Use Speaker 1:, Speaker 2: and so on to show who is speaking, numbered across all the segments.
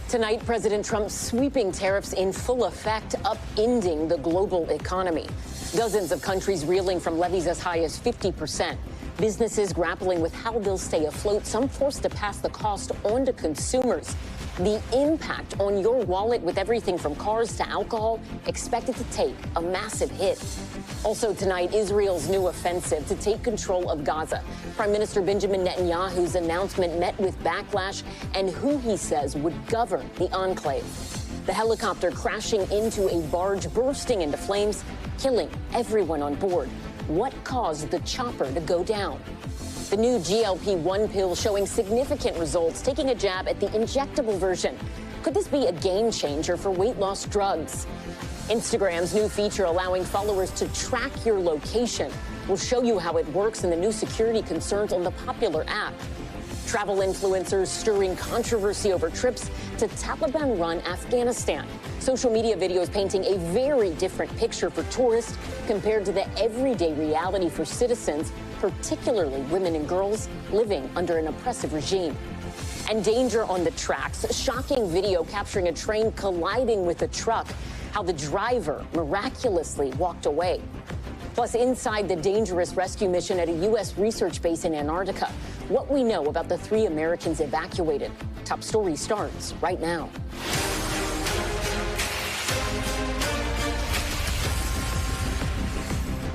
Speaker 1: Tonight, President Trump's sweeping tariffs in full effect, upending the global economy. Dozens of countries reeling from levies as high as 50%. Businesses grappling with how they'll stay afloat, some forced to pass the cost on to consumers. The impact on your wallet, with everything from cars to alcohol, expected to take a massive hit. Also tonight, Israel's new offensive to take control of Gaza. Prime Minister Benjamin Netanyahu's announcement met with backlash, and who he says would govern the enclave. The helicopter crashing into a barge, bursting into flames, killing everyone on board. What caused the chopper to go down? The new GLP-1 pill showing significant results, taking a jab at the injectable version. Could this be a game changer for weight loss drugs? Instagram's new feature allowing followers to track your location. We'll show you how it works and the new security concerns on the popular app. Travel influencers stirring controversy over trips to Taliban-run Afghanistan. Social media videos painting a very different picture for tourists compared to the everyday reality for citizens, particularly women and girls living under an oppressive regime. And danger on the tracks. A shocking video capturing a train colliding with a truck. How the driver miraculously walked away. Plus, inside the dangerous rescue mission at a U.S. research base in Antarctica. What we know about the 3 Americans evacuated. Top Story starts right now.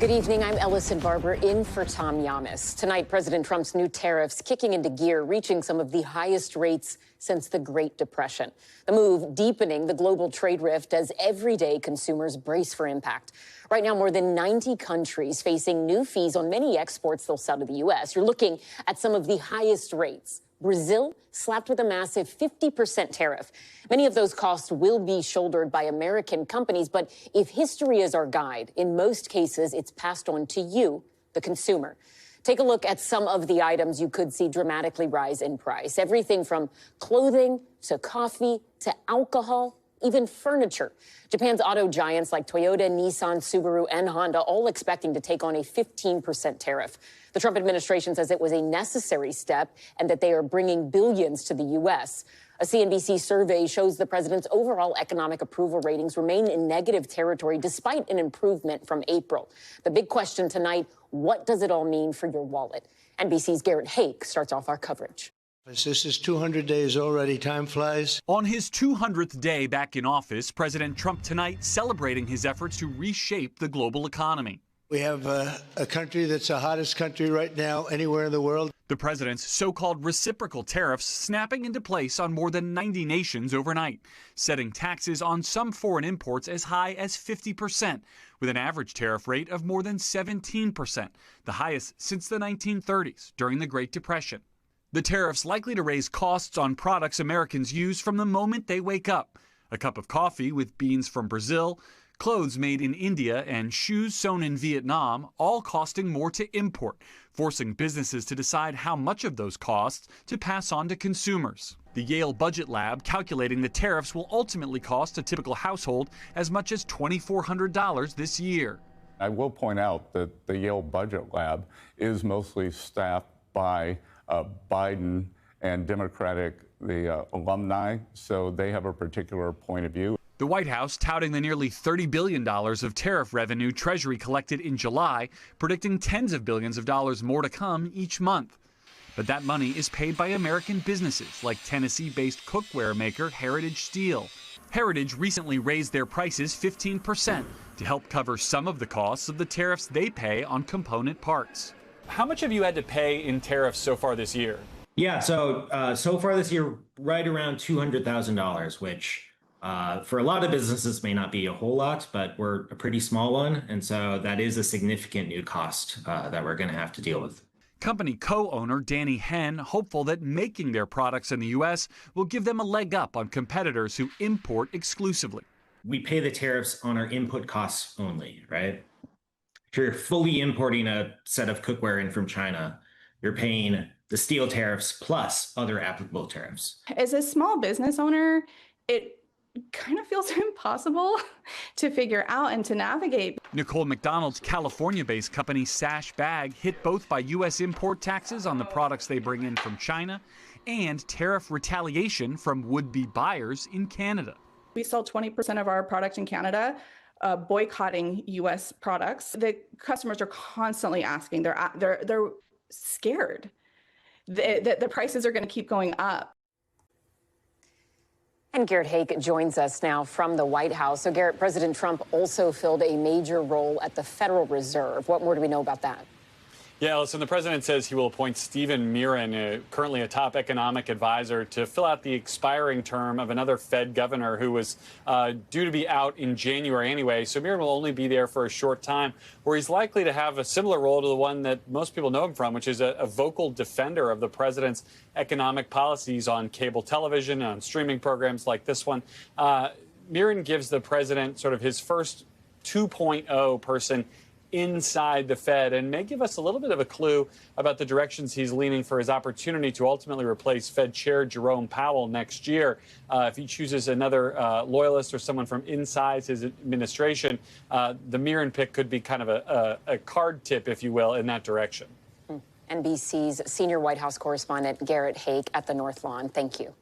Speaker 1: Good evening. I'm Ellison Barber in for Tom Llamas. Tonight, President Trump's new tariffs kicking into gear, reaching some of the highest rates since the Great Depression. The move deepening the global trade rift as everyday consumers brace for impact. Right now, more than 90 countries facing new fees on many exports they'll sell to the U.S. You're looking at some of the highest rates. Brazil slapped with a massive 50% tariff. Many of those costs will be shouldered by American companies, but if history is our guide, in most cases, it's passed on to you, the consumer. Take a look at some of the items you could see dramatically rise in price. Everything from clothing to coffee to alcohol, even furniture. Japan's auto giants like Toyota, Nissan, Subaru, and Honda all expecting to take on a 15% tariff. The Trump administration says it was a necessary step and that they are bringing billions to the U.S. A CNBC survey shows the president's overall economic approval ratings remain in negative territory despite an improvement from April. The big question tonight, what does it all mean for your wallet? NBC's Garrett Hake starts off our coverage.
Speaker 2: This is 200 days already. Time flies.
Speaker 3: On his 200th day back in office, President Trump tonight celebrating his efforts to reshape the global economy.
Speaker 2: We have a country that's the hottest country right now anywhere in the world.
Speaker 3: The president's so-called reciprocal tariffs snapping into place on more than 90 nations overnight, setting taxes on some foreign imports as high as 50%, with an average tariff rate of more than 17%, the highest since the 1930s during the Great Depression. The tariffs likely to raise costs on products Americans use from the moment they wake up. A cup of coffee with beans from Brazil, clothes made in India, and shoes sewn in Vietnam, all costing more to import, forcing businesses to decide how much of those costs to pass on to consumers. The Yale Budget Lab calculating the tariffs will ultimately cost a typical household as much as $2,400 this year.
Speaker 4: I will point out that the Yale Budget Lab is mostly staffed by Biden and Democratic alumni, so they have a particular point of view.
Speaker 3: The White House touting the nearly $30 billion of tariff revenue Treasury collected in July, predicting tens of billions of dollars more to come each month. But that money is paid by American businesses like Tennessee-based cookware maker Heritage Steel. Heritage recently raised their prices 15% to help cover some of the costs of the tariffs they pay on component parts. How much have you had to pay in tariffs so far this year?
Speaker 5: Yeah, so far this year, right around $200,000, which for a lot of businesses may not be a whole lot, but we're a pretty small one. And so that is a significant new cost that we're going to have to deal with.
Speaker 3: Company co-owner Danny Henn hopeful that making their products in the U.S. will give them a leg up on competitors who import exclusively.
Speaker 5: We pay the tariffs on our input costs only, right? If you're fully importing a set of cookware in from China, you're paying the steel tariffs plus other applicable tariffs.
Speaker 6: As a small business owner, it kind of feels impossible to figure out and to navigate.
Speaker 3: Nicole McDonald's California-based company Sash Bag hit both by U.S. import taxes on the products they bring in from China and tariff retaliation from would-be buyers in Canada.
Speaker 6: We sell 20% of our product in Canada, boycotting U.S. products. The customers are constantly asking. They're scared that the prices are going to keep going up.
Speaker 1: And Garrett Haake joins us now from the White House. So, Garrett, President Trump also filled a major role at the Federal Reserve. What more do we know about that?
Speaker 3: Yeah, listen, the president says he will appoint Stephen Miran, currently a top economic advisor, to fill out the expiring term of another Fed governor who was due to be out in January anyway. So Miran will only be there for a short time, where he's likely to have a similar role to the one that most people know him from, which is a vocal defender of the president's economic policies on cable television and on streaming programs like this one. Miran gives the president sort of his first 2.0 person inside the Fed, and may give us a little bit of a clue about the directions he's leaning for his opportunity to ultimately replace Fed Chair Jerome Powell next year. If he chooses another loyalist or someone from inside his administration, the Miran pick could be kind of a card tip, if you will, in that direction.
Speaker 1: NBC's senior White House correspondent Garrett Haake at the North Lawn. Thank you.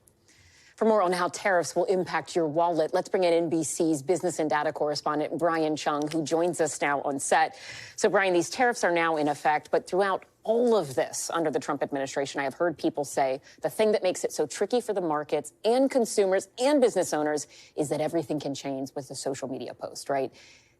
Speaker 1: For more on how tariffs will impact your wallet, let's bring in NBC's business and data correspondent Brian Chung, who joins us now on set. So, Brian, these tariffs are now in effect, but throughout all of this under the Trump administration, I have heard people say the thing that makes it so tricky for the markets and consumers and business owners is that everything can change with a social media post, right?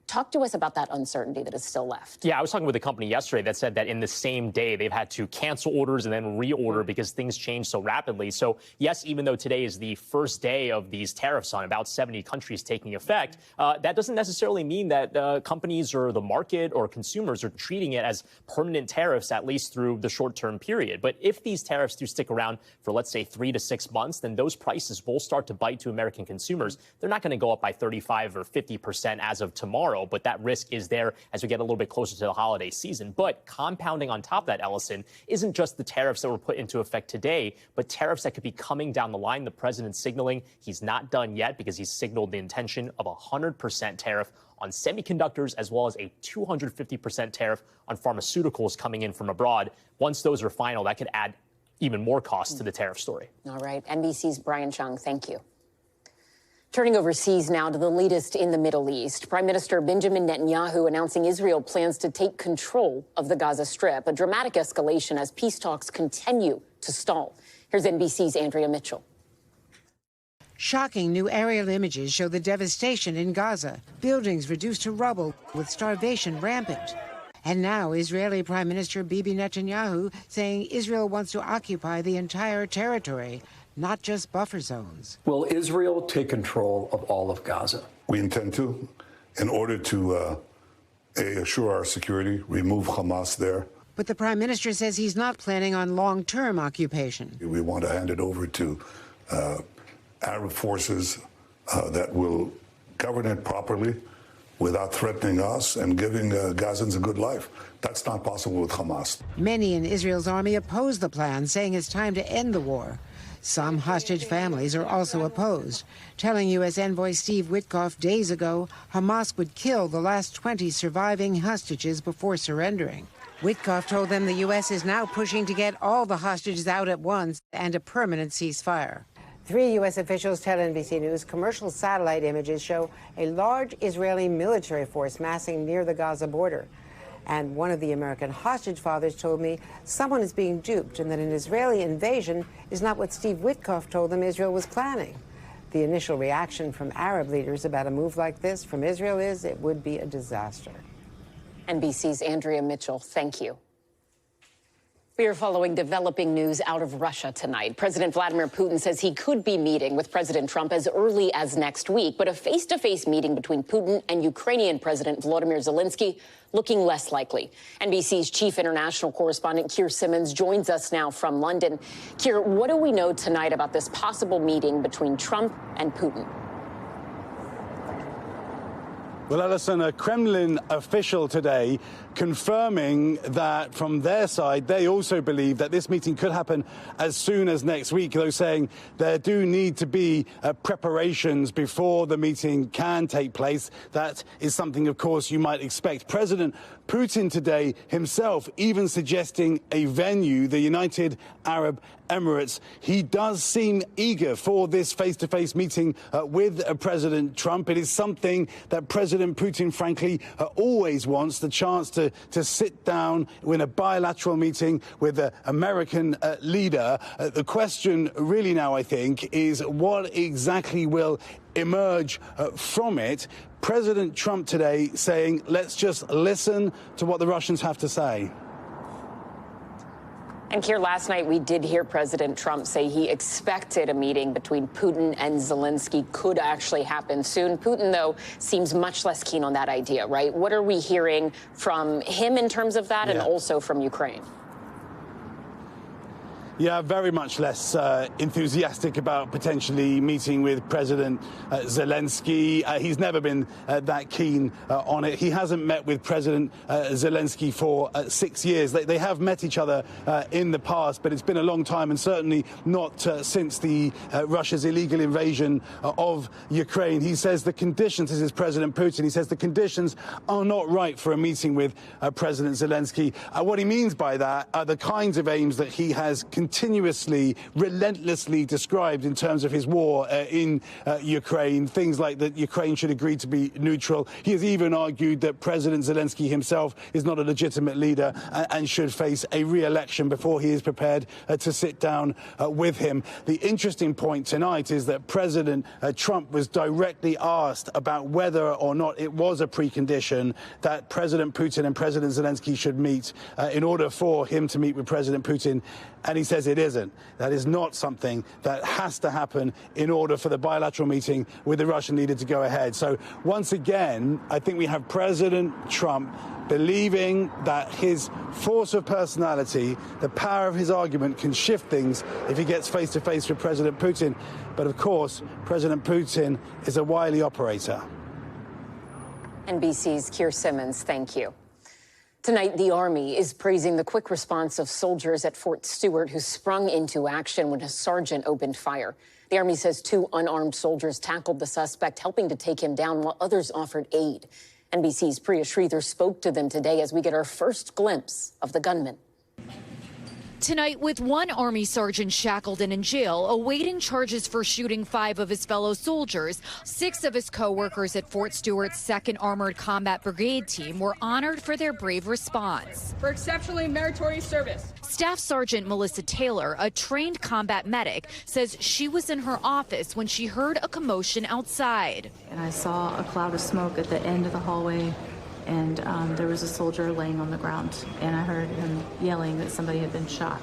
Speaker 1: Talk to us about that uncertainty that is still left.
Speaker 7: Yeah, I was talking with a company yesterday that said that in the same day they've had to cancel orders and then reorder because things change so rapidly. So, yes, even though today is the first day of these tariffs on about 70 countries taking effect, that doesn't necessarily mean that companies or the market or consumers are treating it as permanent tariffs, at least through the short-term period. But if these tariffs do stick around for, let's say, 3 to 6 months, then those prices will start to bite to American consumers. They're not going to go up by 35 or 50% as of tomorrow, but that risk is there as we get a little bit closer to the holiday season. But compounding on top of that, Ellison, isn't just the tariffs that were put into effect today, but tariffs that could be coming down the line. The president's signaling he's not done yet because he's signaled the intention of a 100% tariff on semiconductors, as well as a 250% tariff on pharmaceuticals coming in from abroad. Once those are final, that could add even more costs to the tariff story.
Speaker 1: All right. NBC's Brian Chung, thank you. Turning overseas now to the latest in the Middle East. Prime Minister Benjamin Netanyahu announcing Israel plans to take control of the Gaza Strip, a dramatic escalation as peace talks continue to stall. Here's NBC's Andrea Mitchell.
Speaker 8: Shocking new aerial images show the devastation in Gaza, buildings reduced to rubble with starvation rampant. And now Israeli Prime Minister Bibi Netanyahu saying Israel wants to occupy the entire territory, not just buffer zones.
Speaker 9: Will Israel take control of all of Gaza?
Speaker 10: We intend to, in order to assure our security, remove Hamas there.
Speaker 8: But the Prime Minister says he's not planning on long-term occupation.
Speaker 10: We want to hand it over to Arab forces that will govern it properly without threatening us and giving Gazans a good life. That's not possible with Hamas.
Speaker 8: Many in Israel's army oppose the plan, saying it's time to end the war. Some hostage families are also opposed, telling U.S. envoy Steve Witkoff days ago Hamas would kill the last 20 surviving hostages before surrendering. Witkoff told them the U.S. is now pushing to get all the hostages out at once and a permanent ceasefire. 3 U.S. officials tell NBC News commercial satellite images show a large Israeli military force massing near the Gaza border. And one of the American hostage fathers told me someone is being duped and that an Israeli invasion is not what Steve Witkoff told them Israel was planning. The initial reaction from Arab leaders about a move like this from Israel is it would be a disaster.
Speaker 1: NBC's Andrea Mitchell, thank you. We are following developing news out of Russia tonight. President Vladimir Putin says he could be meeting with President Trump as early as next week, but a face-to-face meeting between Putin and Ukrainian President Volodymyr Zelensky looking less likely. NBC's chief international correspondent Keir Simmons joins us now from London. Keir, what do we know tonight about this possible meeting between Trump and Putin?
Speaker 11: Well, Ellison, a Kremlin official today confirming that from their side, they also believe that this meeting could happen as soon as next week, though saying there do need to be preparations before the meeting can take place. That is something, of course, you might expect. President Putin today himself even suggesting a venue, the United Arab Emirates. He does seem eager for this face-to-face meeting with President Trump. It is something that President Putin, frankly, always wants, the chance to sit down in a bilateral meeting with the American leader. The question really now, I think, is what exactly will emerge from it. President Trump today saying, let's just listen to what the Russians have to say.
Speaker 1: And here last night, we did hear President Trump say he expected a meeting between Putin and Zelensky could actually happen soon. Putin, though, seems much less keen on that idea, right? What are we hearing from him in terms of that and also from Ukraine?
Speaker 11: Yeah, very much less enthusiastic about potentially meeting with President Zelensky. He's never been that keen on it. He hasn't met with President Zelensky for 6 years. They have met each other in the past, but it's been a long time, and certainly not since Russia's illegal invasion of Ukraine. He says the conditions, this is President Putin, he says the conditions are not right for a meeting with President Zelensky. What he means by that are the kinds of aims that he has continuously, relentlessly described in terms of his war in Ukraine, things like that Ukraine should agree to be neutral. He has even argued that President Zelensky himself is not a legitimate leader and should face a re-election before he is prepared to sit down with him. The interesting point tonight is that President Trump was directly asked about whether or not it was a precondition that President Putin and President Zelensky should meet in order for him to meet with President Putin. And he says it isn't. That is not something that has to happen in order for the bilateral meeting with the Russian leader to go ahead. So once again, I think we have President Trump believing that his force of personality, the power of his argument, can shift things if he gets face-to-face with President Putin. But of course, President Putin is a wily operator.
Speaker 1: NBC's Keir Simmons, thank you. Tonight, the Army is praising the quick response of soldiers at Fort Stewart who sprung into action when a sergeant opened fire. The Army says 2 unarmed soldiers tackled the suspect, helping to take him down while others offered aid. NBC's Priya Sridhar spoke to them today as we get our first glimpse of the gunman.
Speaker 12: Tonight, with 1 Army sergeant shackled and in jail, awaiting charges for shooting 5 of his fellow soldiers, 6 of his co-workers at Fort Stewart's 2nd Armored Combat Brigade team were honored for their brave response.
Speaker 13: For exceptionally meritorious service.
Speaker 12: Staff Sergeant Melissa Taylor, a trained combat medic, says she was in her office when she heard a commotion outside.
Speaker 14: And I saw a cloud of smoke at the end of the hallway. And there was a soldier laying on the ground, and I heard him yelling that somebody had been shot.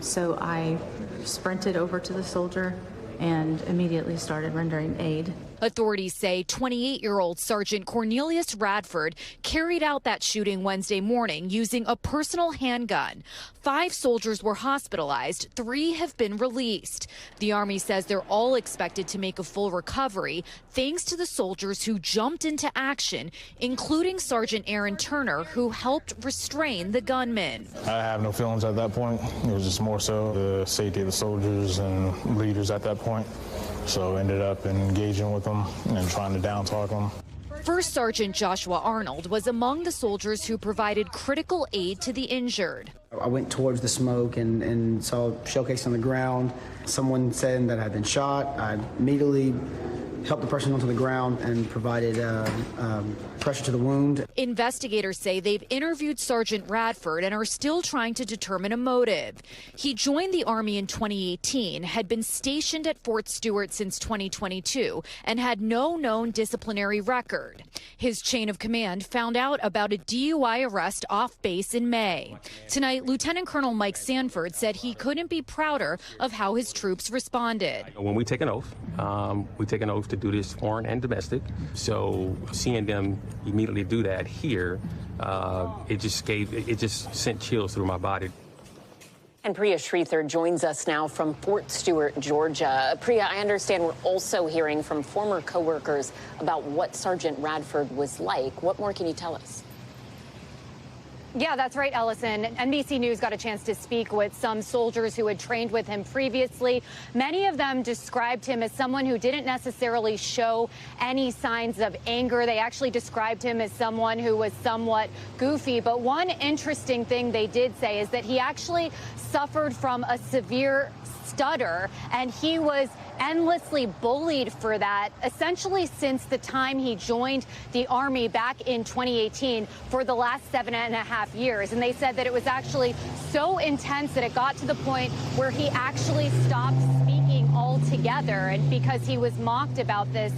Speaker 14: So I sprinted over to the soldier and immediately started rendering aid.
Speaker 12: Authorities say 28-year-old Sergeant Cornelius Radford carried out that shooting Wednesday morning using a personal handgun. 5 soldiers were hospitalized. 3 have been released. The Army says they're all expected to make a full recovery thanks to the soldiers who jumped into action, including Sergeant Aaron Turner, who helped restrain the gunman.
Speaker 15: I have no feelings at that point. It was just more so the safety of the soldiers and leaders at that point. So ended up engaging with them and trying to down-talk them.
Speaker 12: First Sergeant Joshua Arnold was among the soldiers who provided critical aid to the injured.
Speaker 16: I went towards the smoke and saw a showcase on the ground. Someone said that I had been shot. I immediately helped the person onto the ground and provided pressure to the wound.
Speaker 12: Investigators say they've interviewed Sergeant Radford and are still trying to determine a motive. He joined the Army in 2018, had been stationed at Fort Stewart since 2022, and had no known disciplinary record. His chain of command found out about a DUI arrest off base in May. Tonight, Lieutenant Colonel Mike Sanford said he couldn't be prouder of how his troops responded.
Speaker 17: When we take an oath to do this foreign and domestic. So seeing them immediately do that here, it just sent chills through my body.
Speaker 1: And Priya Sridhar joins us now from Fort Stewart, Georgia. Priya, I understand we're also hearing from former coworkers about what Sergeant Radford was like. What more can you tell us?
Speaker 18: Yeah, that's right, Ellison. NBC News got a chance to speak with some soldiers who had trained with him previously. Many of them described him as someone who didn't necessarily show any signs of anger. They actually described him as someone who was somewhat goofy. But one interesting thing they did say is that he actually suffered from a severe stutter, and he was endlessly bullied for that, essentially since the time he joined the Army back in 2018 for the last 7.5 years. And they said that it was actually so intense that it got to the point where he actually stopped speaking altogether, and because he was mocked about this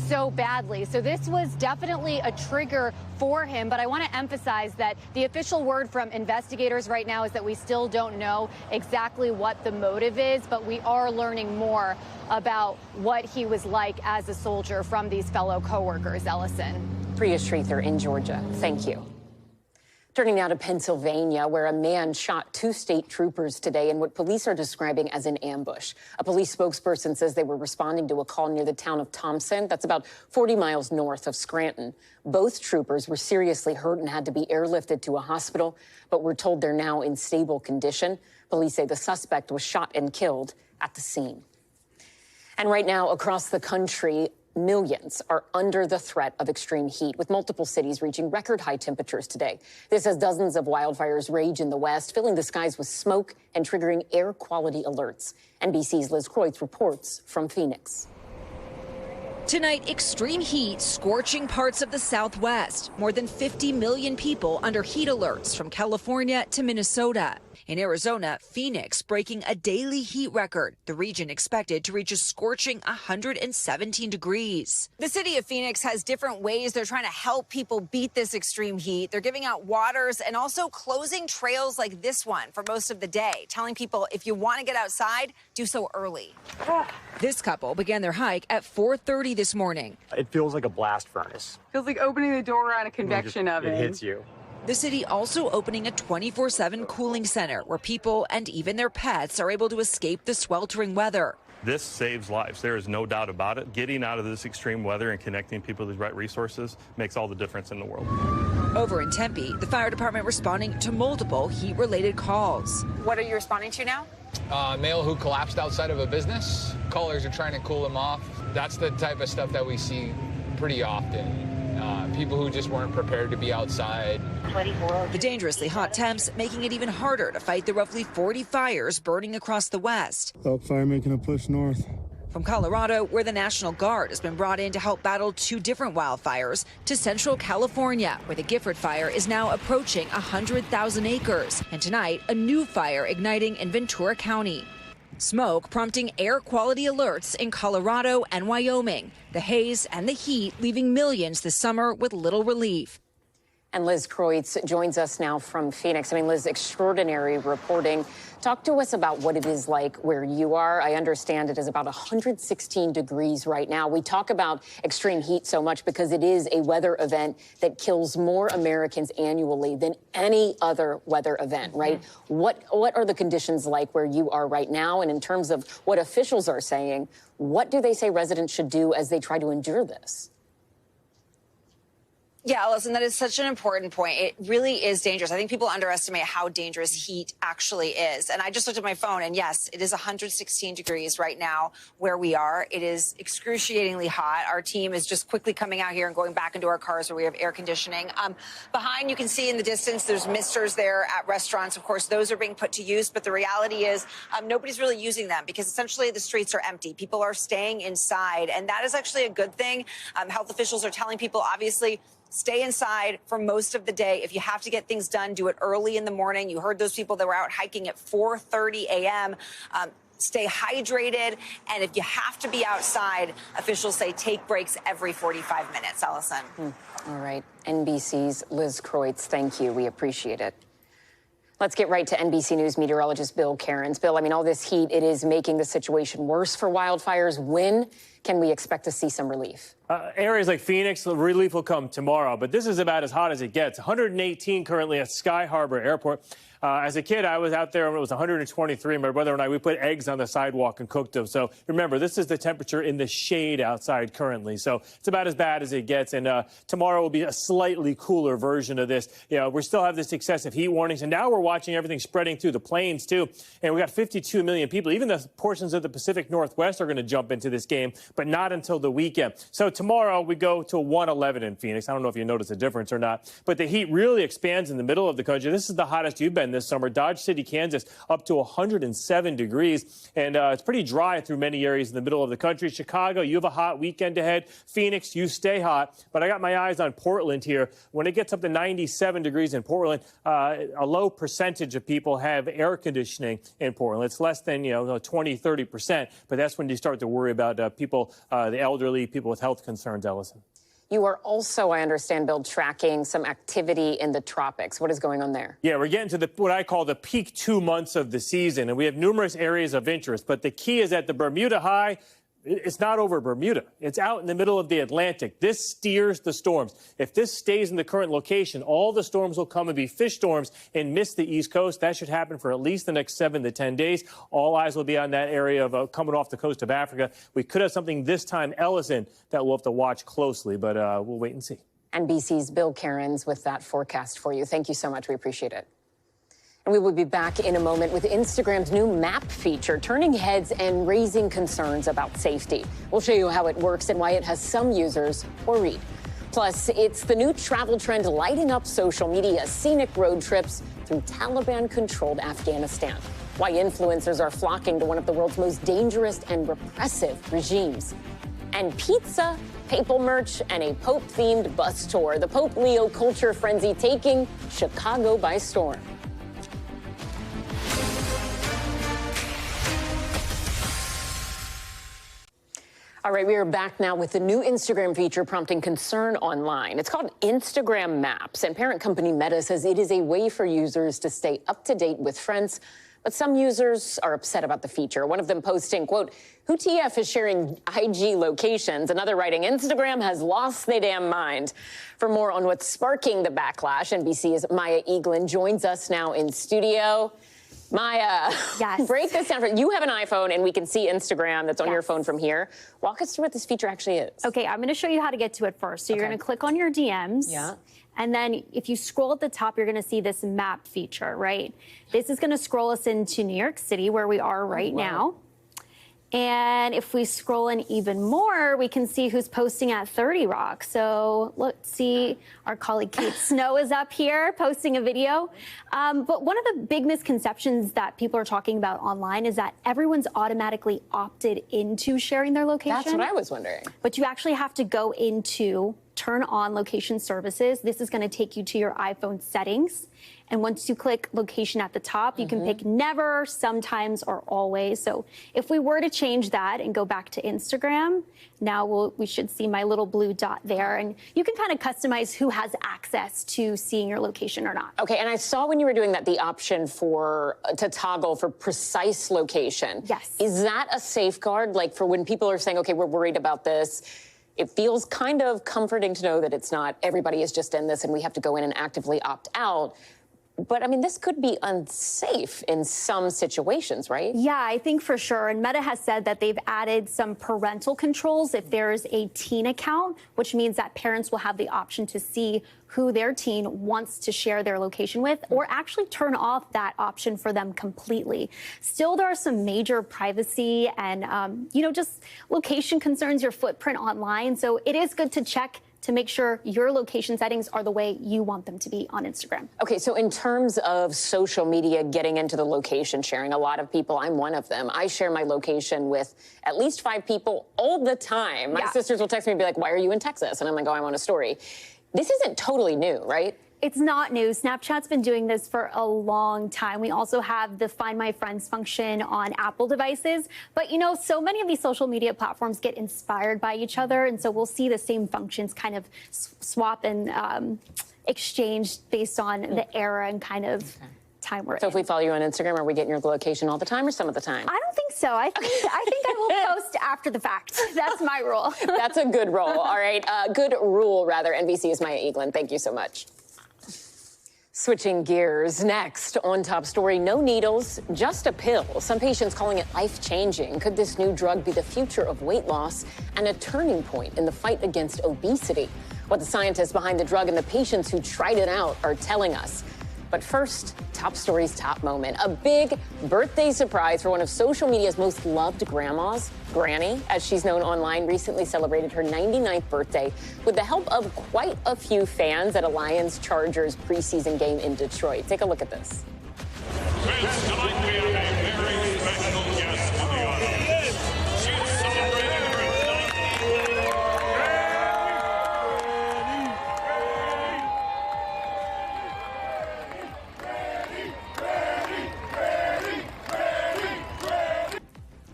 Speaker 18: so badly. So this was definitely a trigger for him. But I want to emphasize that the official word from investigators right now is that we still don't know exactly what the motive is, but we are learning more about what he was like as a soldier from these fellow coworkers. Ellison.
Speaker 1: Priya Sridhar in Georgia. Thank you. Turning now to Pennsylvania, where a man shot 2 state troopers today in what police are describing as an ambush. A police spokesperson says they were responding to a call near the town of Thompson. That's about 40 miles north of Scranton. Both troopers were seriously hurt and had to be airlifted to a hospital, but we're told they're now in stable condition. Police say the suspect was shot and killed at the scene. And right now, across the country, millions are under the threat of extreme heat, with multiple cities reaching record high temperatures today. This as dozens of wildfires rage in the West, filling the skies with smoke and triggering air quality alerts. NBC's Liz Kreutz reports from Phoenix.
Speaker 19: Tonight, extreme heat scorching parts of the Southwest. More than 50 million people under heat alerts from California to Minnesota. In Arizona, Phoenix breaking a daily heat record. The region expected to reach a scorching 117 degrees.
Speaker 20: The city of Phoenix has different ways they're trying to help people beat this extreme heat. They're giving out waters and also closing trails like this one for most of the day, telling people if you want to get outside, do so early.
Speaker 19: This couple began their hike at 4:30 this morning.
Speaker 21: It feels like a blast furnace.
Speaker 22: Feels like opening the door on a convection oven.
Speaker 21: It hits you.
Speaker 19: The city also opening a 24/7 cooling center where people and even their pets are able to escape the sweltering weather.
Speaker 23: This saves lives. There is no doubt about it. Getting out of this extreme weather and connecting people to the right resources makes all the difference in the world.
Speaker 19: Over in Tempe, the fire department responding to multiple heat-related calls.
Speaker 20: What are you responding to now?
Speaker 24: Male who collapsed outside of a business. Callers are trying to cool him off. That's the type of stuff that we see pretty often. People who just weren't prepared to be outside.
Speaker 19: The dangerously hot temps making it even harder to fight the roughly 40 fires burning across the West.
Speaker 25: Elk fire making a push north.
Speaker 19: From Colorado, where the National Guard has been brought in to help battle 2 different wildfires, to Central California, where the Gifford fire is now approaching 100,000 acres. And tonight, a new fire igniting in Ventura County. Smoke prompting air quality alerts in Colorado and Wyoming. The haze and the heat leaving millions this summer with little relief.
Speaker 1: And Liz Kreutz joins us now from Phoenix. I mean, Liz, extraordinary reporting. Talk to us about what it is like where you are. I understand it is about 116 degrees right now. We talk about extreme heat so much because it is a weather event that kills more Americans annually than any other weather event, right? What are the conditions like where you are right now? And in terms of what officials are saying, what do they say residents should do as they try to endure this?
Speaker 20: Yeah, Allison, that is such an important point. It really is dangerous. I think people underestimate how dangerous heat actually is. And I just looked at my phone, and yes, it is 116 degrees right now where we are. It is excruciatingly hot. Our team is just quickly coming out here and going back into our cars where we have air conditioning. Behind, you can see in the distance, there's misters there at restaurants. Of course, those are being put to use. But the reality is nobody's really using them because essentially the streets are empty. People are staying inside, and that is actually a good thing. Health officials are telling people, obviously, stay inside for most of the day. If you have to get things done, do it early in the morning. You heard those people that were out hiking at 4:30 a.m. Stay hydrated. And if you have to be outside, officials say take breaks every 45 minutes. Allison.
Speaker 1: All right. NBC's Liz Kreutz, thank you. We appreciate it. Let's get right to NBC News meteorologist Bill Cairns. Bill, I mean, all this heat, it is making the situation worse for wildfires. When can we expect to see some relief?
Speaker 2: Areas like Phoenix, relief will come tomorrow, but this is about as hot as it gets. 118 currently at Sky Harbor Airport. As a kid, I was out there when it was 123. My brother and I, we put eggs on the sidewalk and cooked them. So remember, this is the temperature in the shade outside currently. So it's about as bad as it gets. And tomorrow will be a slightly cooler version of this. You know, we still have this excessive heat warnings. And now we're watching everything spreading through the plains, too. And we got 52 million people. Even the portions of the Pacific Northwest are going to jump into this game, but not until the weekend. So tomorrow we go to 111 in Phoenix. I don't know if you notice a difference or not, but the heat really expands in the middle of the country. This is the hottest you've been this summer. Dodge City, Kansas, up to 107 degrees. And it's pretty dry through many areas in the middle of the country. Chicago, you have a hot weekend ahead. Phoenix, you stay hot. But I got my eyes on Portland here. When it gets up to 97 degrees in Portland, a low percentage of people have air conditioning in Portland. It's less than, 20, 30%. But that's when you start to worry about people, the elderly, people with health concerns, Ellison.
Speaker 1: You are also, I understand, Bill, tracking some activity in the tropics. What is going on there?
Speaker 2: Yeah, we're getting to what I call the peak 2 months of the season, and we have numerous areas of interest. But the key is that the Bermuda High, it's not over Bermuda. It's out in the middle of the Atlantic. This steers the storms. If this stays in the current location, all the storms will come and be fish storms and miss the East Coast. That should happen for at least the next 7 to 10 days. All eyes will be on that area of coming off the coast of Africa. We could have something this time, Ellison, that we'll have to watch closely, but we'll wait and see.
Speaker 1: NBC's Bill Cairns with that forecast for you. Thank you so much. We appreciate it. And we will be back in a moment with Instagram's new map feature, turning heads and raising concerns about safety. We'll show you how it works and why it has some users worried. Plus, it's the new travel trend lighting up social media, scenic road trips through Taliban-controlled Afghanistan. Why influencers are flocking to one of the world's most dangerous and repressive regimes. And pizza, papal merch, and a Pope-themed bus tour. The Pope Leo culture frenzy taking Chicago by storm. All right, we are back now with the new Instagram feature prompting concern online. It's called Instagram Maps, and parent company Meta says it is a way for users to stay up to date with friends. But some users are upset about the feature. One of them posting, quote, "Who TF is sharing IG locations?" Another writing, "Instagram has lost their damn mind." For more on what's sparking the backlash, NBC's Maya Eaglin joins us now in studio. Maya, yes. Break this down. You have an iPhone, and we can see Instagram that's on your phone from here. Walk us through what this feature actually is.
Speaker 3: Okay, I'm going to show you how to get to it first. So you're going to click on your DMs.
Speaker 1: Yeah.
Speaker 3: And then if you scroll at the top, you're going to see this map feature, right? This is going to scroll us into New York City, where we are right now. And if we scroll in even more, we can see who's posting at 30 Rock. So let's see, our colleague Kate Snow is up here posting a video. But one of the big misconceptions that people are talking about online is that everyone's automatically opted into sharing their location.
Speaker 1: That's what I was wondering.
Speaker 3: But you actually have to go into turn on location services. This is going to take you to your iPhone settings. And once you click location at the top, you can pick never, sometimes, or always. So if we were to change that and go back to Instagram, now we should see my little blue dot there. And you can kind of customize who has access to seeing your location or not.
Speaker 1: Okay, and I saw when you were doing that, the option to toggle for precise location.
Speaker 3: Yes.
Speaker 1: Is that a safeguard? Like for when people are saying, okay, we're worried about this, it feels kind of comforting to know that it's not everybody is just in this and we have to go in and actively opt out. But, I mean, this could be unsafe in some situations, right?
Speaker 3: Yeah, I think for sure. And Meta has said that they've added some parental controls if there's a teen account, which means that parents will have the option to see who their teen wants to share their location with, or actually turn off that option for them completely. Still, there are some major privacy and, just location concerns, your footprint online. So it is good to check to make sure your location settings are the way you want them to be on Instagram.
Speaker 1: Okay, so in terms of social media getting into the location sharing, a lot of people, I'm one of them, I share my location with at least 5 people all the time. My sisters will text me and be like, "Why are you in Texas?" And I'm like, "Oh, I'm on a story." This isn't totally new, right?
Speaker 3: It's not new. Snapchat's been doing this for a long time. We also have the Find My Friends function on Apple devices. But, so many of these social media platforms get inspired by each other. And so we'll see the same functions kind of swap and exchange based on the era and kind of time we're in.
Speaker 1: So if we follow you on Instagram, are we getting your location all the time or some of the time?
Speaker 3: I don't think so. I think I will post after the fact. That's my rule.
Speaker 1: That's a good role. All right. Good rule, rather. NBC's Maya Eaglin. Thank you so much. Switching gears, next on Top Story, no needles, just a pill. Some patients calling it life-changing. Could this new drug be the future of weight loss and a turning point in the fight against obesity? What the scientists behind the drug and the patients who tried it out are telling us. But first, Top Story's top moment. A big birthday surprise for one of social media's most loved grandmas. Granny, as she's known online, recently celebrated her 99th birthday with the help of quite a few fans at a Lions-Chargers preseason game in Detroit. Take a look at this.
Speaker 4: Friends, tonight we have a very special guest in the audience. She's celebrating her 90th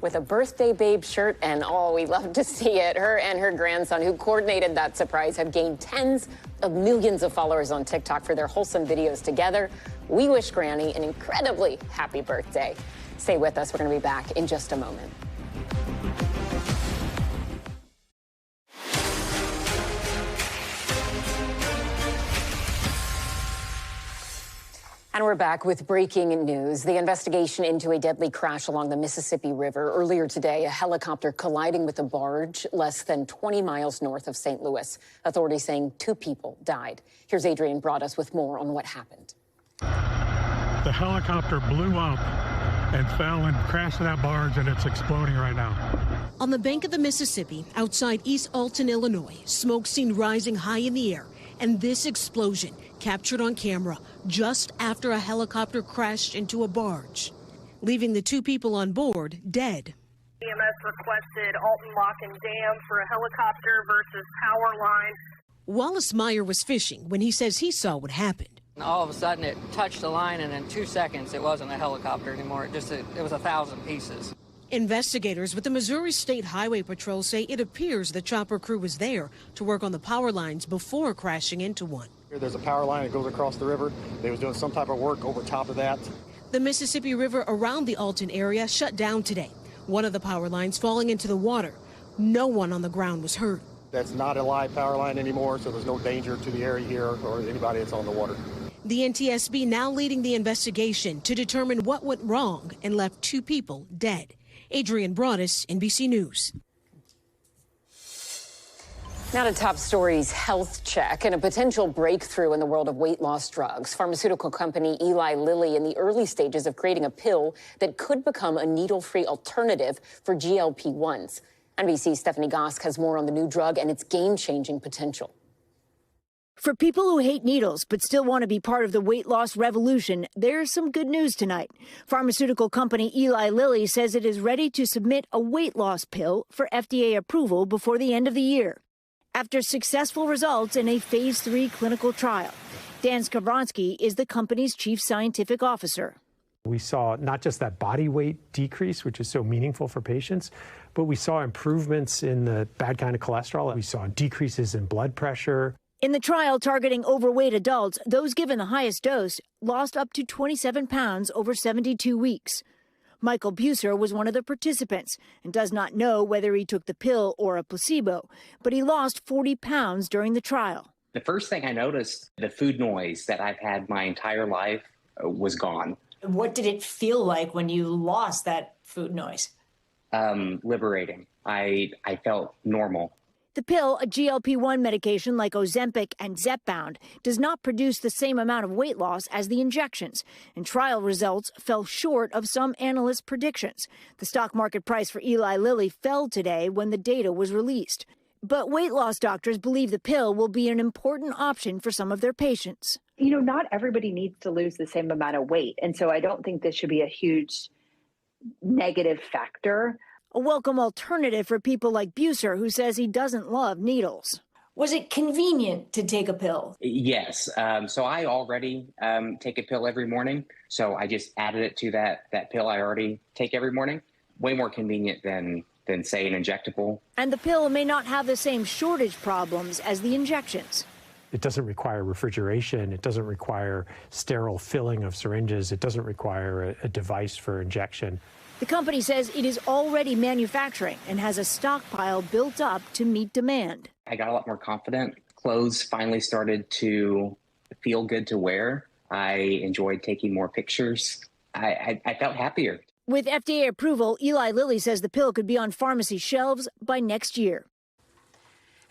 Speaker 1: with a birthday babe shirt and all. We love to see it. Her and her grandson, who coordinated that surprise, have gained tens of millions of followers on TikTok for their wholesome videos together. We wish Granny an incredibly happy birthday. Stay with us. We're going to be back in just a moment. And we're back with breaking news. The investigation into a deadly crash along the Mississippi River. Earlier today, a helicopter colliding with a barge less than 20 miles north of St. Louis. Authorities saying 2 people died. Here's Adrian Broaddus with more on what happened.
Speaker 5: The helicopter blew up and fell and crashed to that barge, and it's exploding right now.
Speaker 6: On the bank of the Mississippi, outside East Alton, Illinois, smoke seen rising high in the air. And this explosion captured on camera just after a helicopter crashed into a barge, leaving the 2 people on board dead.
Speaker 7: EMS requested Alton Lock and Dam for a helicopter versus power line.
Speaker 6: Wallace Meyer was fishing when he says he saw what happened.
Speaker 9: All of a sudden it touched the line, and in 2 seconds it wasn't a helicopter anymore. It was 1,000 pieces.
Speaker 6: Investigators with the Missouri State Highway Patrol say it appears the chopper crew was there to work on the power lines before crashing into one.
Speaker 26: There's a power line that goes across the river. They was doing some type of work over top of that.
Speaker 6: The Mississippi River around the Alton area shut down today. One of the power lines falling into the water. No one on the ground was hurt.
Speaker 26: That's not a live power line anymore, so there's no danger to the area here or anybody that's on the water.
Speaker 6: The NTSB now leading the investigation to determine what went wrong and left 2 people dead. Adrian Broaddus, NBC News.
Speaker 1: Now to Top Story's health check and a potential breakthrough in the world of weight loss drugs. Pharmaceutical company Eli Lilly in the early stages of creating a pill that could become a needle-free alternative for GLP-1s. NBC's Stephanie Gosk has more on the new drug and its game-changing potential.
Speaker 27: For people who hate needles but still want to be part of the weight loss revolution, there's some good news tonight. Pharmaceutical company Eli Lilly says it is ready to submit a weight loss pill for FDA approval before the end of the year, after successful results in a phase 3 clinical trial. Dan Skavronsky is the company's chief scientific officer.
Speaker 28: We saw not just that body weight decrease, which is so meaningful for patients, but we saw improvements in the bad kind of cholesterol. We saw decreases in blood pressure.
Speaker 27: In the trial targeting overweight adults, those given the highest dose lost up to 27 pounds over 72 weeks. Michael Buser was one of the participants and does not know whether he took the pill or a placebo, but he lost 40 pounds during the trial.
Speaker 29: The first thing I noticed, the food noise that I've had my entire life was gone.
Speaker 30: What did it feel like when you lost that food noise?
Speaker 29: Liberating. I felt normal.
Speaker 27: The pill, a GLP-1 medication like Ozempic and Zepbound, does not produce the same amount of weight loss as the injections, and trial results fell short of some analysts' predictions. The stock market price for Eli Lilly fell today when the data was released. But weight loss doctors believe the pill will be an important option for some of their patients.
Speaker 31: You know, not everybody needs to lose the same amount of weight, and so I don't think this should be a huge negative factor.
Speaker 27: A welcome alternative for people like Buser, who says he doesn't love needles.
Speaker 30: Was it convenient to take a pill?
Speaker 29: Yes. So I already take a pill every morning. So I just added it to that pill I already take every morning. Way more convenient than say, an injectable.
Speaker 27: And the pill may not have the same shortage problems as the injections.
Speaker 28: It doesn't require refrigeration. It doesn't require sterile filling of syringes. It doesn't require a device for injection.
Speaker 27: The company says it is already manufacturing and has a stockpile built up to meet demand.
Speaker 29: I got a lot more confident. Clothes finally started to feel good to wear. I enjoyed taking more pictures. I felt happier.
Speaker 27: With FDA approval, Eli Lilly says the pill could be on pharmacy shelves by next year.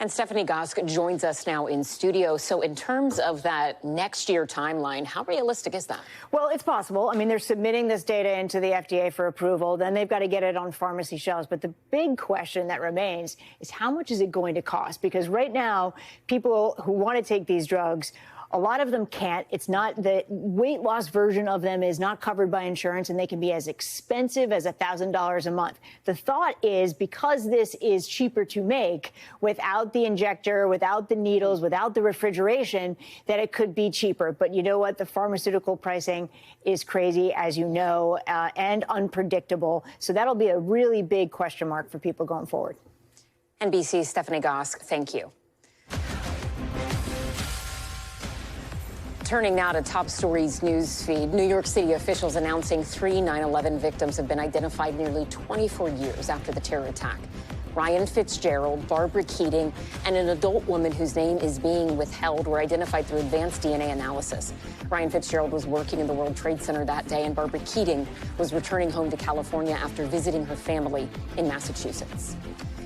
Speaker 1: And Stephanie Gosk joins us now in studio. So in terms of that next year timeline, how realistic is that?
Speaker 27: Well, it's possible. I mean, they're submitting this data into the FDA for approval. Then they've got to get it on pharmacy shelves. But the big question that remains is how much is it going to cost? Because right now, people who want to take these drugs, a lot of them can't. It's not the weight loss version of them is not covered by insurance, and they can be as expensive as $1,000 a month. The thought is because this is cheaper to make without the injector, without the needles, without the refrigeration, that it could be cheaper. But you know what? The pharmaceutical pricing is crazy, as you know, and unpredictable. So that'll be a really big question mark for people going forward.
Speaker 1: NBC's Stephanie Gosk, thank you. Turning now to Top Stories news feed. New York City officials announcing 3 9/11 victims have been identified nearly 24 years after the terror attack. Ryan Fitzgerald, Barbara Keating, and an adult woman whose name is being withheld were identified through advanced DNA analysis. Ryan Fitzgerald was working in the World Trade Center that day, and Barbara Keating was returning home to California after visiting her family in Massachusetts.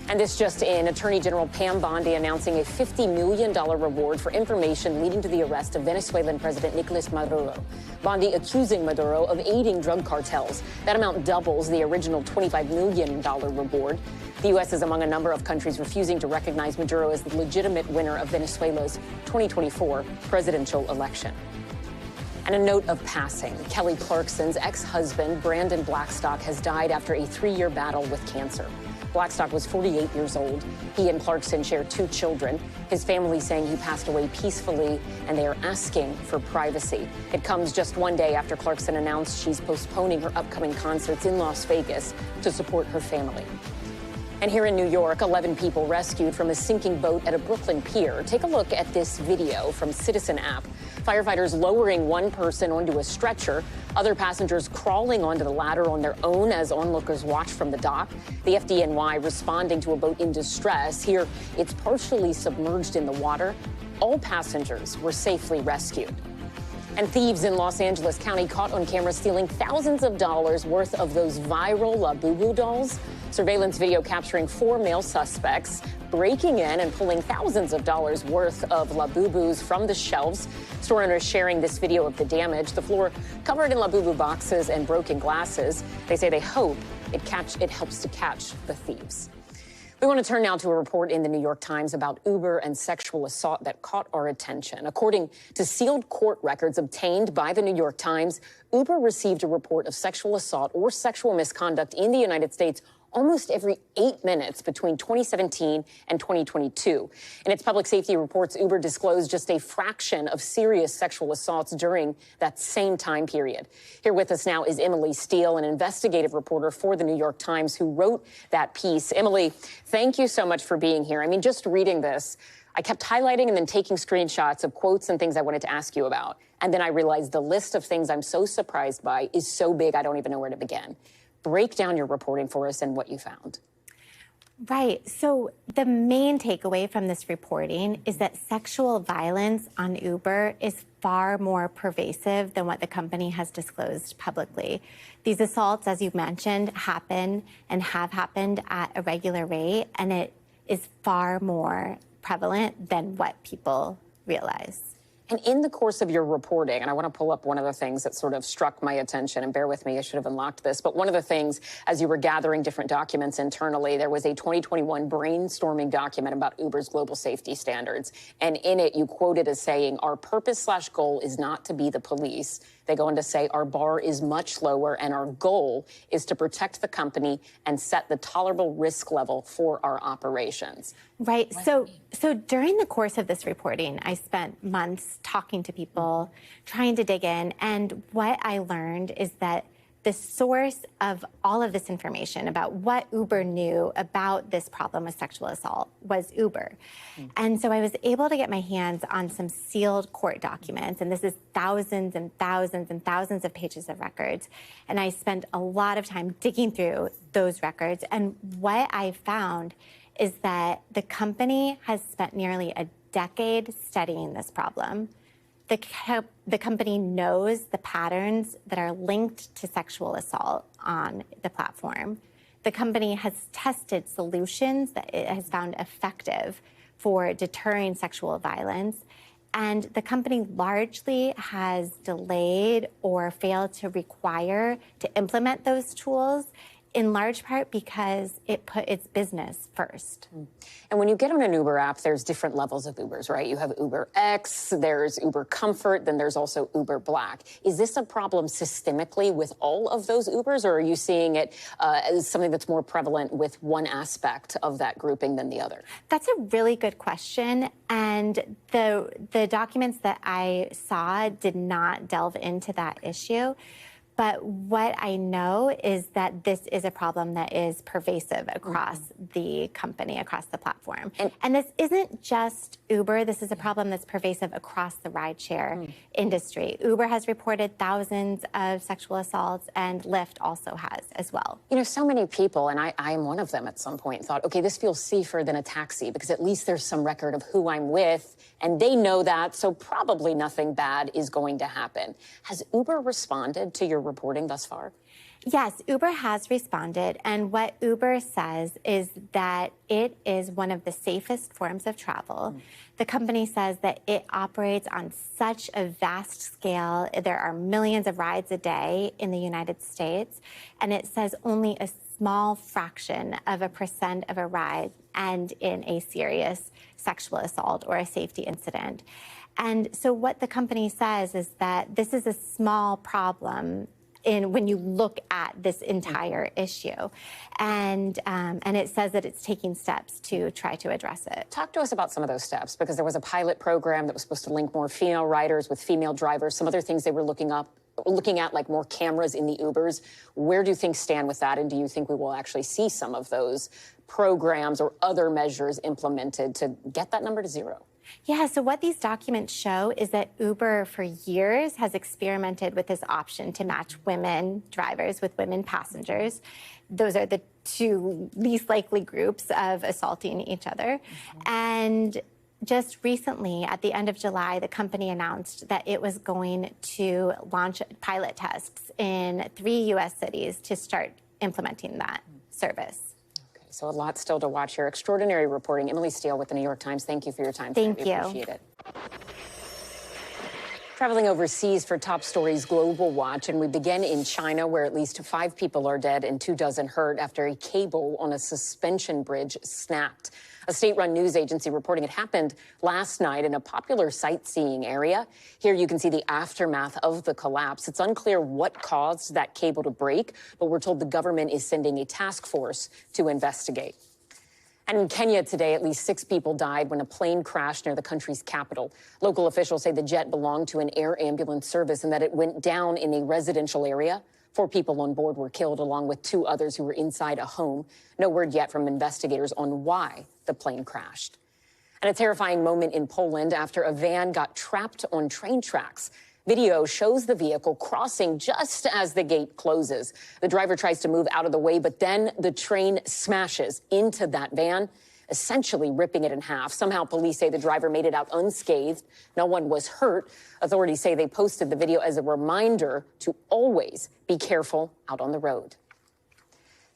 Speaker 1: And this just in, Attorney General Pam Bondi announcing a $50 million reward for information leading to the arrest of Venezuelan President Nicolas Maduro. Bondi accusing Maduro of aiding drug cartels. That amount doubles the original $25 million reward. The U.S. is among a number of countries refusing to recognize Maduro as the legitimate winner of Venezuela's 2024 presidential election. And a note of passing. Kelly Clarkson's ex-husband, Brandon Blackstock, has died after a 3-year battle with cancer. Blackstock was 48 years old. He and Clarkson share 2 children. His family saying he passed away peacefully, and they are asking for privacy. It comes just one day after Clarkson announced she's postponing her upcoming concerts in Las Vegas to support her family. And here in New York, 11 people rescued from a sinking boat at a Brooklyn pier. Take a look at this video from Citizen app. Firefighters lowering one person onto a stretcher, other passengers crawling onto the ladder on their own as onlookers watch from the dock. The FDNY responding to a boat in distress. Here, it's partially submerged in the water. All passengers were safely rescued. And thieves in Los Angeles County caught on camera stealing thousands of dollars worth of those viral Labubu dolls. Surveillance video capturing 4 male suspects breaking in and pulling thousands of dollars worth of Labubus from the shelves. Store owners sharing this video of the damage. The floor covered in Labubu boxes and broken glasses. They say they hope it helps to catch the thieves. We want to turn now to a report in the New York Times about Uber and sexual assault that caught our attention. According to sealed court records obtained by the New York Times, Uber received a report of sexual assault or sexual misconduct in the United States almost every 8 minutes between 2017 and 2022. In its public safety reports, Uber disclosed just a fraction of serious sexual assaults during that same time period. Here with us now is Emily Steele, an investigative reporter for the New York Times who wrote that piece. Emily, thank you so much for being here. I mean, just reading this, I kept highlighting and then taking screenshots of quotes and things I wanted to ask you about. And then I realized the list of things I'm so surprised by is so big I don't even know where to begin. Break down your reporting for us and what you found.
Speaker 8: Right. So the main takeaway from this reporting is that sexual violence on Uber is far more pervasive than what the company has disclosed publicly. These assaults, as you've mentioned, happen and have happened at a regular rate, and it is far more prevalent than what people realize.
Speaker 1: And in the course of your reporting, and I want to pull up one of the things that sort of struck my attention, and bear with me, I should have unlocked this, but one of the things, as you were gathering different documents internally, there was a 2021 brainstorming document about Uber's global safety standards. And in it, you quoted as saying, our purpose/goal is not to be the police. They go on to say, our bar is much lower, and our goal is to protect the company and set the tolerable risk level for our operations.
Speaker 8: Right. So during the course of this reporting, I spent months talking to people, trying to dig in. And what I learned is that the source of all of this information about what Uber knew about this problem with sexual assault was Uber. And so I was able to get my hands on some sealed court documents, and this is thousands and thousands and thousands of pages of records. And I spent a lot of time digging through those records. And what I found is that the company has spent nearly a decade studying this problem. The company knows the patterns that are linked to sexual assault on the platform. The company has tested solutions that it has found effective for deterring sexual violence. And the company largely has delayed or failed to require to implement those tools, in large part because it put its business first.
Speaker 1: And when you get on an Uber app, there's different levels of Ubers, right? You have Uber X, there's Uber Comfort, then there's also Uber Black. Is this a problem systemically with all of those Ubers, or are you seeing it as something that's more prevalent with one aspect of that grouping than the other?
Speaker 8: That's a really good question. And the documents that I saw did not delve into that issue. But what I know is that this is a problem that is pervasive across the company, across the platform. And this isn't just Uber. This is a problem that's pervasive across the rideshare industry. Uber has reported thousands of sexual assaults, and Lyft also has as well.
Speaker 1: You know, so many people, and I am one of them at some point, thought, okay, this feels safer than a taxi because at least there's some record of who I'm with, and they know that, so probably nothing bad is going to happen. Has Uber responded to your reporting thus far?
Speaker 8: Yes, Uber has responded, and what Uber says is that it is one of the safest forms of travel. The company says that it operates on such a vast scale. There are millions of rides a day in the United States, and it says only a small fraction of a % of a ride end in a serious sexual assault or a safety incident. And so what the company says is that this is a small problem when you look at this entire issue. And it says that it's taking steps to try to address it.
Speaker 1: Talk to us about some of those steps, because there was a pilot program that was supposed to link more female riders with female drivers, some other things they were looking at, like more cameras in the Ubers. Where do things stand with that? And do you think we will actually see some of those programs or other measures implemented to get that number to zero?
Speaker 8: Yeah, so what these documents show is that Uber for years has experimented with this option to match women drivers with women passengers. Those are the two least likely groups of assaulting each other. And just recently, at the end of July, the company announced that it was going to launch pilot tests in 3 U.S. cities to start implementing that service.
Speaker 1: So a lot still to watch here. Extraordinary reporting. Emily Steele with the New York Times. Thank you for your time.
Speaker 8: Thank you.
Speaker 1: Appreciate it. Traveling overseas for Top Stories Global Watch, and we begin in China, where at least 5 people are dead and 24 hurt after a cable on a suspension bridge snapped. A state-run news agency reporting it happened last night in a popular sightseeing area. Here you can see the aftermath of the collapse. It's unclear what caused that cable to break, but we're told the government is sending a task force to investigate. And in Kenya today, at least 6 people died when a plane crashed near the country's capital. Local officials say the jet belonged to an air ambulance service and that it went down in a residential area. 4 people on board were killed, along with 2 others who were inside a home. No word yet from investigators on why the plane crashed. And a terrifying moment in Poland after a van got trapped on train tracks. Video shows the vehicle crossing just as the gate closes. The driver tries to move out of the way, but then the train smashes into that van, essentially ripping it in half. Somehow police say the driver made it out unscathed. No one was hurt. Authorities say they posted the video as a reminder to always be careful out on the road.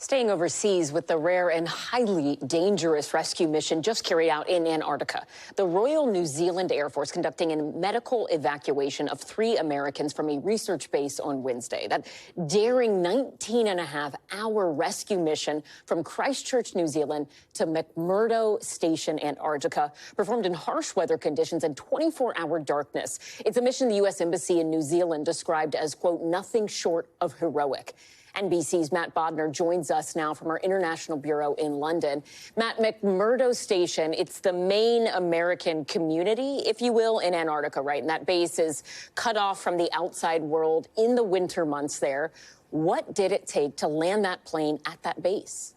Speaker 1: Staying overseas with the rare and highly dangerous rescue mission just carried out in Antarctica. The Royal New Zealand Air Force conducting a medical evacuation of 3 Americans from a research base on Wednesday. That daring 19.5-hour rescue mission from Christchurch, New Zealand to McMurdo Station, Antarctica, performed in harsh weather conditions and 24-hour darkness. It's a mission the U.S. Embassy in New Zealand described as, quote, nothing short of heroic. NBC's Matt Bodner joins us now from our International Bureau in London. Matt, McMurdo Station, it's the main American community, if you will, in Antarctica, right? And that base is cut off from the outside world in the winter months there. What did it take to land that plane at that base?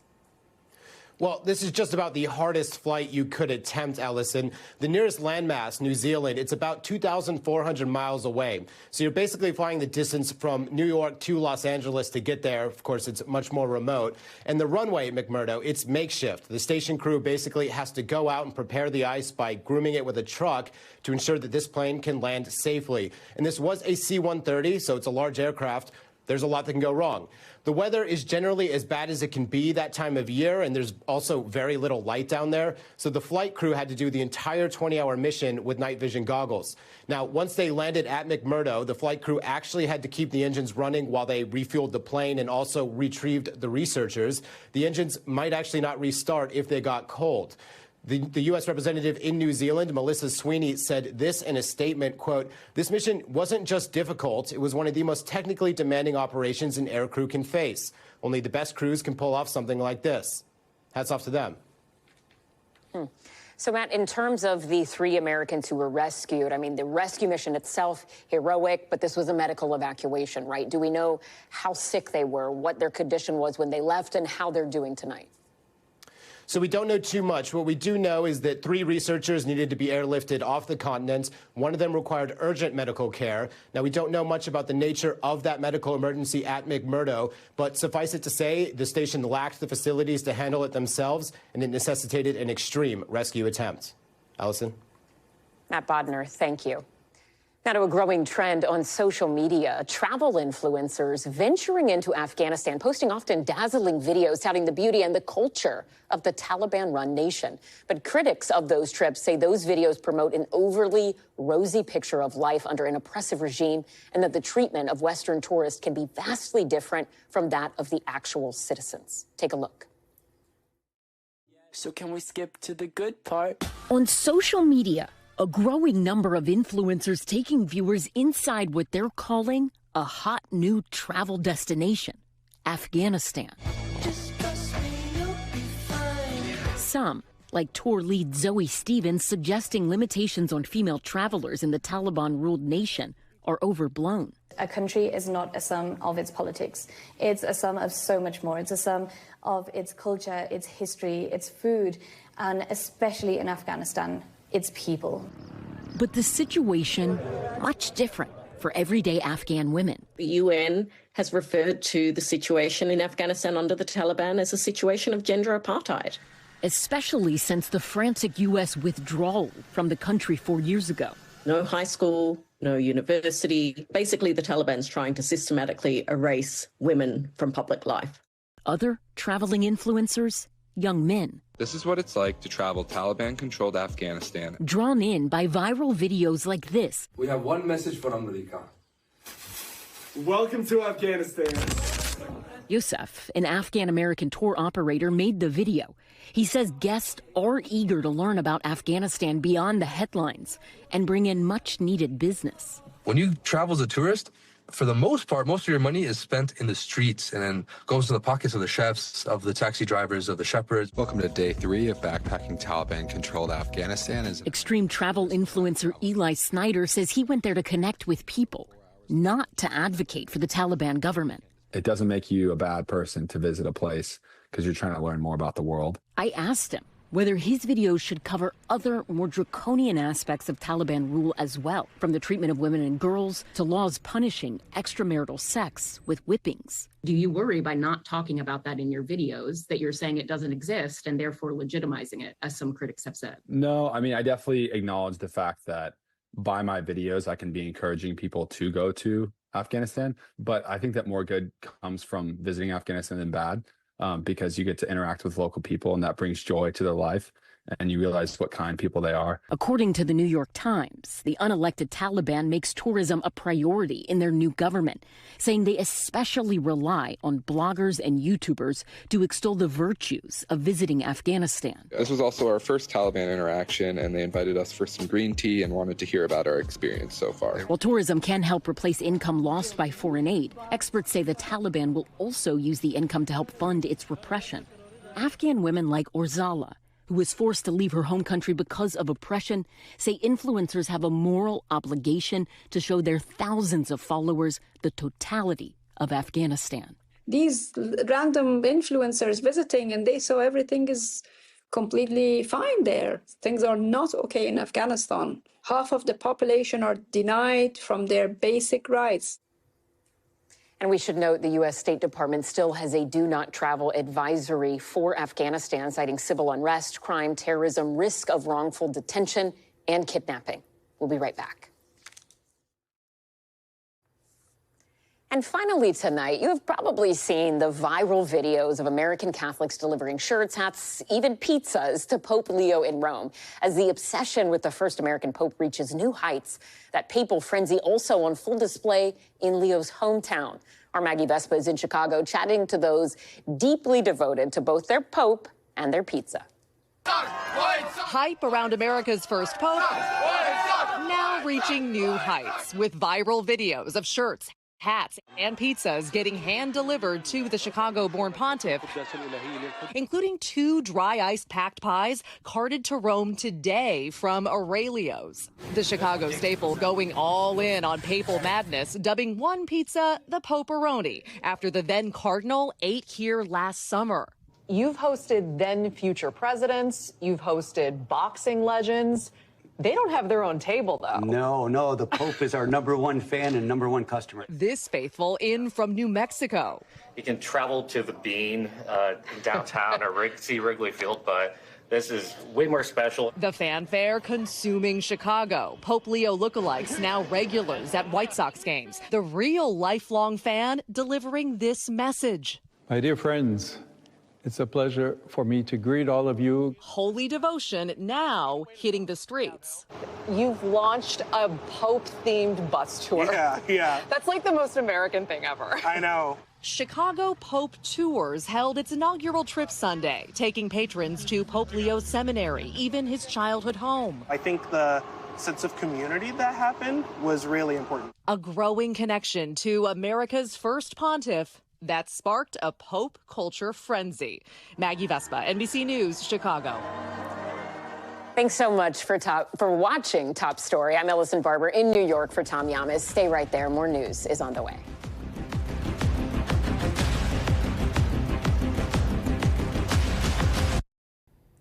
Speaker 10: Well, this is just about the hardest flight you could attempt, Ellison. The nearest landmass, New Zealand, it's about 2,400 miles away. So you're basically flying the distance from New York to Los Angeles to get there. Of course, it's much more remote. And the runway at McMurdo, it's makeshift. The station crew basically has to go out and prepare the ice by grooming it with a truck to ensure that this plane can land safely. And this was a C-130, so it's a large aircraft. There's a lot that can go wrong. The weather is generally as bad as it can be that time of year, and there's also very little light down there. So the flight crew had to do the entire 20-hour mission with night vision goggles. Now, once they landed at McMurdo, the flight crew actually had to keep the engines running while they refueled the plane and also retrieved the researchers. The engines might actually not restart if they got cold. The U.S. representative in New Zealand, Melissa Sweeney, said this in a statement, quote, "This mission wasn't just difficult, it was one of the most technically demanding operations an aircrew can face. Only the best crews can pull off something like this." Hats off to them.
Speaker 1: So, Matt, in terms of the 3 Americans who were rescued, I mean, the rescue mission itself, heroic, but this was a medical evacuation, right? Do we know how sick they were, what their condition was when they left, and how they're doing tonight?
Speaker 10: So we don't know too much. What we do know is that 3 researchers needed to be airlifted off the continent. One of them required urgent medical care. Now, we don't know much about the nature of that medical emergency at McMurdo, but suffice it to say, the station lacked the facilities to handle it themselves, and it necessitated an extreme rescue attempt. Allison?
Speaker 1: Matt Bodner, thank you. Now to a growing trend on social media, travel influencers venturing into Afghanistan, posting often dazzling videos touting the beauty and the culture of the Taliban-run nation. But critics of those trips say those videos promote an overly rosy picture of life under an oppressive regime, and that the treatment of Western tourists can be vastly different from that of the actual citizens. Take a look.
Speaker 11: So can we skip to the good part?
Speaker 12: On social media, a growing number of influencers taking viewers inside what they're calling a hot new travel destination, Afghanistan. Some, like tour lead Zoe Stevens, suggesting limitations on female travelers in the Taliban-ruled nation are overblown.
Speaker 13: A country is not a sum of its politics. It's a sum of so much more. It's a sum of its culture, its history, its food, and especially in Afghanistan, its people.
Speaker 12: But the situation, much different for everyday Afghan women.
Speaker 14: The UN has referred to the situation in Afghanistan under the Taliban as a situation of gender apartheid.
Speaker 12: Especially since the frantic U.S. withdrawal from the country 4 years ago.
Speaker 14: No high school, no university. Basically, the Taliban's trying to systematically erase women from public life.
Speaker 12: Other traveling influencers, young men.
Speaker 15: This is what it's like to travel Taliban-controlled Afghanistan.
Speaker 12: Drawn in by viral videos like this.
Speaker 16: We have one message for America. Welcome to Afghanistan.
Speaker 12: Yusuf, an Afghan-American tour operator, made the video. He says guests are eager to learn about Afghanistan beyond the headlines and bring in much-needed business.
Speaker 16: When you travel as a tourist, for the most part, most of your money is spent in the streets and then goes to the pockets of the chefs, of the taxi drivers, of the shepherds.
Speaker 17: Welcome to day 3 of backpacking Taliban-controlled Afghanistan.
Speaker 12: Extreme travel influencer Eli Snyder says he went there to connect with people, not to advocate for the Taliban government.
Speaker 18: It doesn't make you a bad person to visit a place because you're trying to learn more about the world.
Speaker 12: I asked him whether his videos should cover other, more draconian aspects of Taliban rule as well, from the treatment of women and girls to laws punishing extramarital sex with whippings.
Speaker 21: Do you worry by not talking about that in your videos that you're saying it doesn't exist and therefore legitimizing it, as some critics have said?
Speaker 18: No, I mean, I definitely acknowledge the fact that by my videos, I can be encouraging people to go to Afghanistan, but I think that more good comes from visiting Afghanistan than bad. Because you get to interact with local people and that brings joy to their life and you realize what kind of people they are.
Speaker 12: According to the New York Times, the unelected Taliban makes tourism a priority in their new government, saying they especially rely on bloggers and YouTubers to extol the virtues of visiting Afghanistan.
Speaker 15: This was also our first Taliban interaction, and they invited us for some green tea and wanted to hear about our experience so far.
Speaker 12: While tourism can help replace income lost by foreign aid, experts say the Taliban will also use the income to help fund its repression. Afghan women like Orzala, who was forced to leave her home country because of oppression, say influencers have a moral obligation to show their thousands of followers the totality of Afghanistan.
Speaker 2: These random influencers visiting, and they saw everything is completely fine there. Things are not okay in Afghanistan. Half of the population are denied from their basic rights.
Speaker 1: And we should note the U.S. State Department still has a do not travel advisory for Afghanistan, citing civil unrest, crime, terrorism, risk of wrongful detention, and kidnapping. We'll be right back. And finally tonight, you have probably seen the viral videos of American Catholics delivering shirts, hats, even pizzas to Pope Leo in Rome. As the obsession with the first American pope reaches new heights, that papal frenzy also on full display in Leo's hometown. Our Maggie Vespa is in Chicago chatting to those deeply devoted to both their pope and their pizza.
Speaker 3: Hype around America's first pope now reaching new heights with viral videos of shirts, hats, and pizzas getting hand-delivered to the Chicago-born pontiff, including 2 dry ice-packed pies carted to Rome today from Aurelio's. The Chicago staple going all in on papal madness, dubbing one pizza the Poperoni, after the then cardinal ate here last summer.
Speaker 4: You've hosted then future presidents, you've hosted boxing legends. They don't have their own table, though.
Speaker 5: No, the Pope is our #1 fan and #1 customer.
Speaker 3: This faithful in from New Mexico.
Speaker 7: You can travel to the Bean downtown or see Wrigley Field, but this is way more special.
Speaker 3: The fanfare consuming Chicago. Pope Leo lookalikes now regulars at White Sox games. The real lifelong fan delivering this message.
Speaker 19: My dear friends, it's a pleasure for me to greet all of you.
Speaker 3: Holy devotion now hitting the streets.
Speaker 4: You've launched a Pope-themed bus tour.
Speaker 5: Yeah.
Speaker 4: That's like the most American thing ever.
Speaker 5: I know.
Speaker 3: Chicago Pope Tours held its inaugural trip Sunday, taking patrons to Pope Leo's seminary, even his childhood home.
Speaker 5: I think the sense of community that happened was really important.
Speaker 3: A growing connection to America's first pontiff that sparked a Pope culture frenzy. Maggie Vespa, NBC News, Chicago.
Speaker 1: Thanks so much for watching Top Story. I'm Ellison Barber in New York for Tom Llamas. Stay right there. More news is on the way.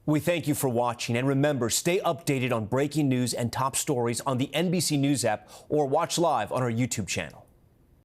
Speaker 20: We thank you for watching, and remember, stay updated on breaking news and top stories on the NBC News app or watch live on our YouTube channel.